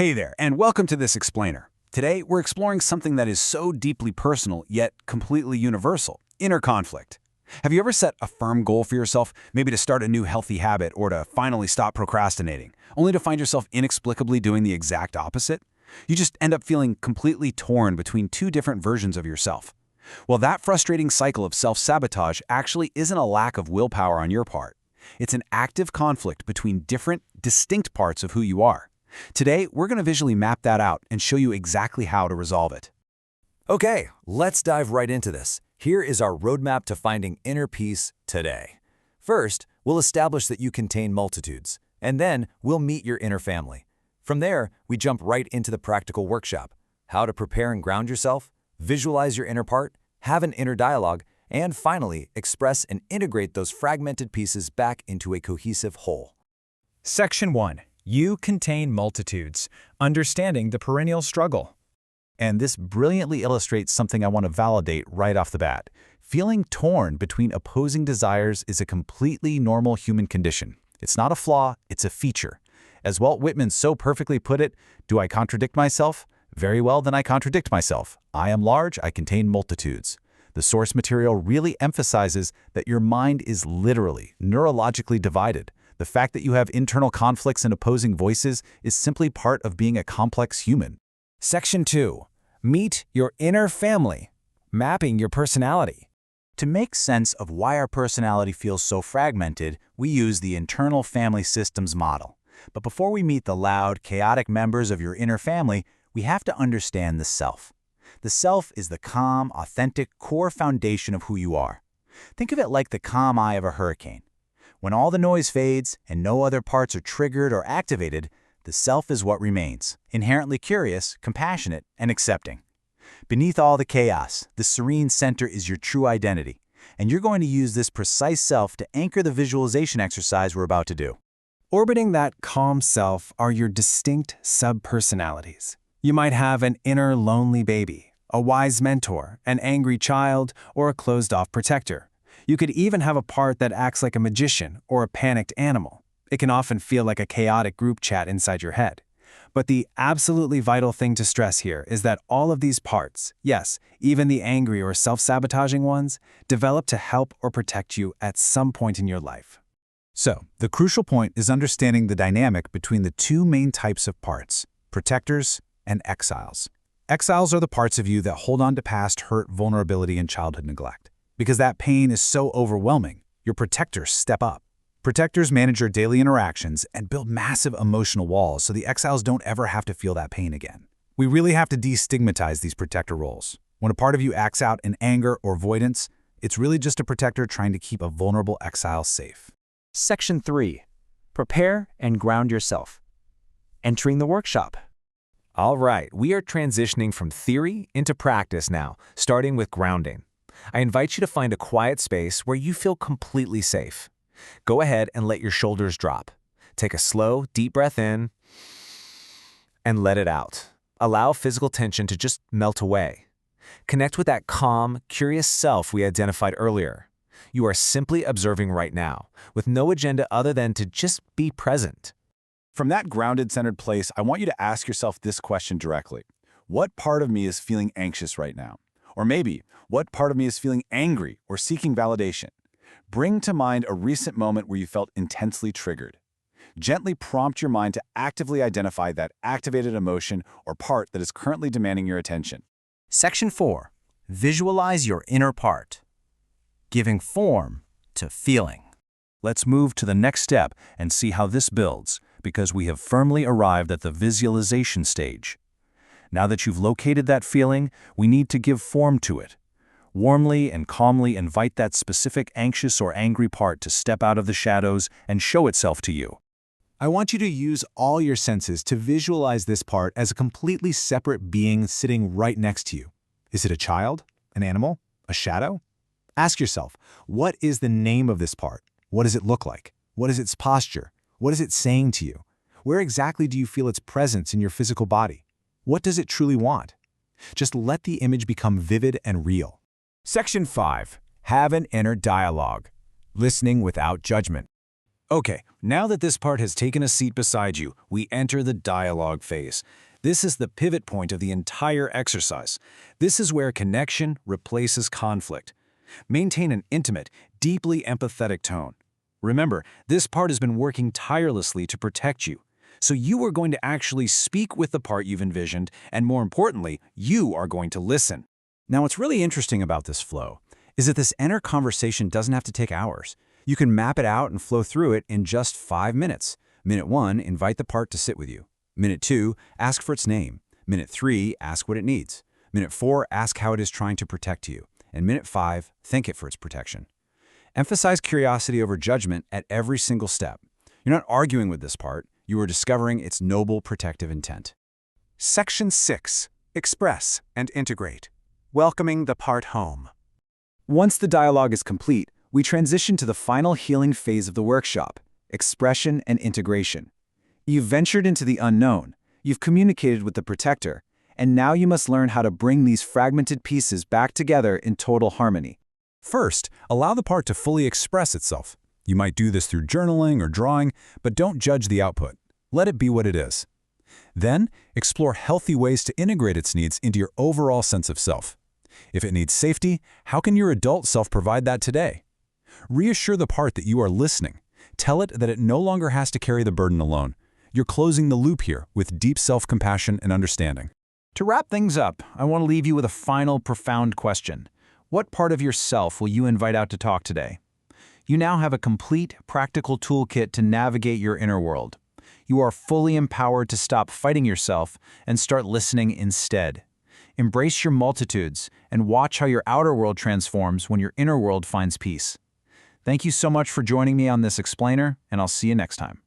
Hey there, and welcome to This Explainer. Today, we're exploring something that is so deeply personal, yet completely universal: inner conflict. Have you ever set a firm goal for yourself, maybe to start a new healthy habit or to finally stop procrastinating, only to find yourself inexplicably doing the exact opposite? You just end up feeling completely torn between two different versions of yourself. Well, that frustrating cycle of self-sabotage actually isn't a lack of willpower on your part. It's an active conflict between different, distinct parts of who you are. Today, we're going to visually map that out and show you exactly how to resolve it. Okay, let's dive right into this. Here is our roadmap to finding inner peace today. First, we'll establish that you contain multitudes, and then we'll meet your inner family. From there, we jump right into the practical workshop: how to prepare and ground yourself, visualize your inner part, have an inner dialogue, and finally, express and integrate those fragmented pieces back into a cohesive whole. Section 1. You contain multitudes. Understanding the perennial struggle. And this brilliantly illustrates something I want to validate right off the bat. Feeling torn between opposing desires is a completely normal human condition. It's not a flaw, it's a feature. As Walt Whitman so perfectly put it, do I contradict myself? Very well, then I contradict myself. I am large, I contain multitudes. The source material really emphasizes that your mind is literally, neurologically divided. The fact that you have internal conflicts and opposing voices is simply part of being a complex human. Section 2. Meet your inner family. Mapping your personality. To make sense of why our personality feels so fragmented, we use the internal family systems model. But before we meet the loud, chaotic members of your inner family, we have to understand the self. The self is the calm, authentic, core foundation of who you are. Think of it like the calm eye of a hurricane. When all the noise fades and no other parts are triggered or activated, the self is what remains, inherently curious, compassionate, and accepting. Beneath all the chaos, the serene center is your true identity, and you're going to use this precise self to anchor the visualization exercise we're about to do. Orbiting that calm self are your distinct sub-personalities. You might have an inner lonely baby, a wise mentor, an angry child, or a closed-off protector. You could even have a part that acts like a magician or a panicked animal. It can often feel like a chaotic group chat inside your head. But the absolutely vital thing to stress here is that all of these parts, yes, even the angry or self-sabotaging ones, develop to help or protect you at some point in your life. So, the crucial point is understanding the dynamic between the two main types of parts: protectors and exiles. Exiles are the parts of you that hold on to past hurt, vulnerability, and childhood neglect. Because that pain is so overwhelming, your protectors step up. Protectors manage your daily interactions and build massive emotional walls so the exiles don't ever have to feel that pain again. We really have to destigmatize these protector roles. When a part of you acts out in anger or avoidance, it's really just a protector trying to keep a vulnerable exile safe. Section 3. Prepare and ground yourself. Entering the workshop. All right, we are transitioning from theory into practice now, starting with grounding. I invite you to find a quiet space where you feel completely safe. Go ahead and let your shoulders drop. Take a slow, deep breath in and let it out. Allow physical tension to just melt away. Connect with that calm, curious self we identified earlier. You are simply observing right now, with no agenda other than to just be present. From that grounded, centered place, I want you to ask yourself this question directly. What part of me is feeling anxious right now? Or maybe, what part of me is feeling angry or seeking validation? Bring to mind a recent moment where you felt intensely triggered. Gently prompt your mind to actively identify that activated emotion or part that is currently demanding your attention. Section 4. Visualize your inner part. Giving form to feeling. Let's move to the next step and see how this builds, because we have firmly arrived at the visualization stage. Now that you've located that feeling, we need to give form to it. Warmly and calmly invite that specific anxious or angry part to step out of the shadows and show itself to you. I want you to use all your senses to visualize this part as a completely separate being sitting right next to you. Is it a child? An animal? A shadow? Ask yourself, what is the name of this part? What does it look like? What is its posture? What is it saying to you? Where exactly do you feel its presence in your physical body? What does it truly want? Just let the image become vivid and real. Section 5. Have an inner dialogue. Listening without judgment. Okay, now that this part has taken a seat beside you, we enter the dialogue phase. This is the pivot point of the entire exercise. This is where connection replaces conflict. Maintain an intimate, deeply empathetic tone. Remember, this part has been working tirelessly to protect you. So you are going to actually speak with the part you've envisioned, and more importantly, you are going to listen. Now, what's really interesting about this flow is that this inner conversation doesn't have to take hours. You can map it out and flow through it in just 5 minutes. Minute 1, invite the part to sit with you. Minute 2, ask for its name. Minute 3, ask what it needs. Minute 4, ask how it is trying to protect you. And minute 5, thank it for its protection. Emphasize curiosity over judgment at every single step. You're not arguing with this part, you are discovering its noble protective intent. Section 6. Express and integrate. Welcoming the part home. Once the dialogue is complete, we transition to the final healing phase of the workshop, expression and integration. You've ventured into the unknown, you've communicated with the protector, and now you must learn how to bring these fragmented pieces back together in total harmony. First, allow the part to fully express itself. You might do this through journaling or drawing, but don't judge the output. Let it be what it is. Then, explore healthy ways to integrate its needs into your overall sense of self. If it needs safety, how can your adult self provide that today? Reassure the part that you are listening. Tell it that it no longer has to carry the burden alone. You're closing the loop here with deep self-compassion and understanding. To wrap things up, I want to leave you with a final profound question. What part of yourself will you invite out to talk today? You now have a complete, practical toolkit to navigate your inner world. You are fully empowered to stop fighting yourself and start listening instead. Embrace your multitudes and watch how your outer world transforms when your inner world finds peace. Thank you so much for joining me on this explainer, and I'll see you next time.